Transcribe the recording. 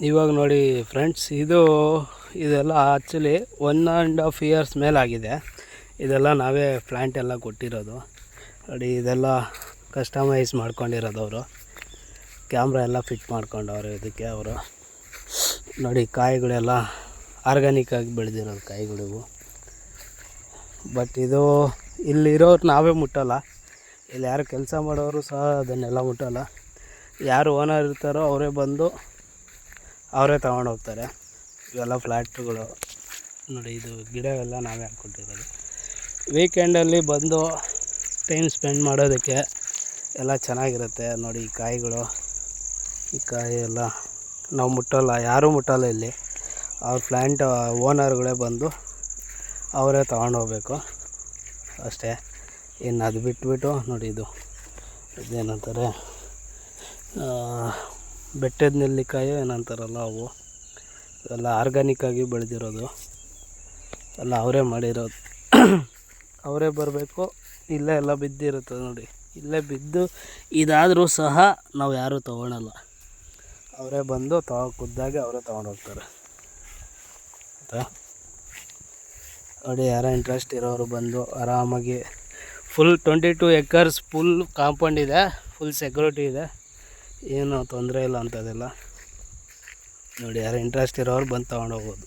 ಇವಾಗ ನೋಡಿ ಫ್ರೆಂಡ್ಸ್, ಇದೆಲ್ಲ ಆ್ಯಕ್ಚುಲಿ 1.5 ಇಯರ್ಸ್ ಮೇಲಾಗಿದೆ. ಇದೆಲ್ಲ ನಾವೇ ಪ್ಲ್ಯಾಂಟ್ ಎಲ್ಲ ಕೊಟ್ಟಿರೋದು ನೋಡಿ. ಇದೆಲ್ಲ ಕಸ್ಟಮೈಸ್ ಮಾಡ್ಕೊಂಡಿರೋದು ಅವರು. ಕ್ಯಾಮ್ರಾ ಎಲ್ಲ ಫಿಟ್ ಮಾಡ್ಕೊಂಡವ್ರು ಇದಕ್ಕೆ ಅವರು. ನೋಡಿ ಕಾಯಿಗಳೆಲ್ಲ ಆರ್ಗ್ಯಾನಿಕ್ಕಾಗಿ ಬೆಳೆದಿರೋದು ಕಾಯಿಗಳಿವು. ಬಟ್ ಇದು ಇಲ್ಲಿರೋರು ನಾವೇ ಮುಟ್ಟಲ್ಲ. ಇಲ್ಲಿ ಯಾರು ಕೆಲಸ ಮಾಡೋರು ಸಹ ಅದನ್ನೆಲ್ಲ ಮುಟ್ಟಲ್ಲ. ಯಾರು ಓನರ್ ಇರ್ತಾರೋ ಅವರೇ ಬಂದು ಅವರೇ ತೊಗೊಂಡೋಗ್ತಾರೆ. ಇವೆಲ್ಲ ಫ್ಲ್ಯಾಟ್ಗಳು ನೋಡಿ. ಇದು ಗಿಡ ಎಲ್ಲ ನಾವೇ ಹಾಕ್ಕೊಟ್ಟಿರೋದು. ವೀಕೆಂಡಲ್ಲಿ ಬಂದು ಟೈಮ್ ಸ್ಪೆಂಡ್ ಮಾಡೋದಕ್ಕೆ ಎಲ್ಲ ಚೆನ್ನಾಗಿರುತ್ತೆ ನೋಡಿ. ಈ ಕಾಯಿಗಳು, ಈ ಕಾಯಿ ಎಲ್ಲ ನಾವು ಮುಟ್ಟಲ್ಲ, ಯಾರೂ ಮುಟ್ಟಲ್ಲ ಇಲ್ಲಿ. ಅವ್ರ ಪ್ಲ್ಯಾಂಟ್ ಓನರ್ಗಳೇ ಬಂದು ಅವರೇ ತೊಗೊಂಡೋಗ್ಬೇಕು ಅಷ್ಟೇ. ಇನ್ನು ಅದು ಬಿಟ್ಬಿಟ್ಟು ನೋಡಿ, ಇದೇನಂತಾರೆ ಬೆಟ್ಟದ ನೆಲ್ಲಿಕಾಯಿ ಏನಂತಾರಲ್ಲ ಅವು, ಎಲ್ಲ ಆರ್ಗ್ಯಾನಿಕ್ಕಾಗಿ ಬೆಳೆದಿರೋದು. ಎಲ್ಲ ಅವರೇ ಮಾಡಿರೋದು. ಅವರೇ ಬರಬೇಕು. ಇಲ್ಲೇ ಎಲ್ಲ ಬಿದ್ದಿರುತ್ತೆ ನೋಡಿ. ಇಲ್ಲೇ ಬಿದ್ದು ಇದಾದರೂ ಸಹ ನಾವು ಯಾರೂ ತೊಗೊಳಲ್ಲ. ಅವರೇ ಬಂದು ಖುದ್ದಾಗಿ ಅವರೇ ತೊಗೊಂಡೋಗ್ತಾರೆ ಆಯಿತಾ. ನೋಡಿ, ಯಾರೋ ಇಂಟ್ರೆಸ್ಟ್ ಇರೋರು ಬಂದು ಆರಾಮಾಗಿ ಫುಲ್ 22 ಎಕರ್ಸ್ ಫುಲ್ ಕಾಂಪೌಂಡ್ ಇದೆ, ಫುಲ್ ಸೆಕ್ಯೂರಿಟಿ ಇದೆ, ಏನೂ ತೊಂದರೆ ಇಲ್ಲ ಅಂಥದ್ದೆಲ್ಲ ನೋಡಿ. ಯಾರು ಇಂಟ್ರೆಸ್ಟ್ ಇರೋರು ಬಂದು ತೊಗೊಂಡೋಗ್ಬೋದು.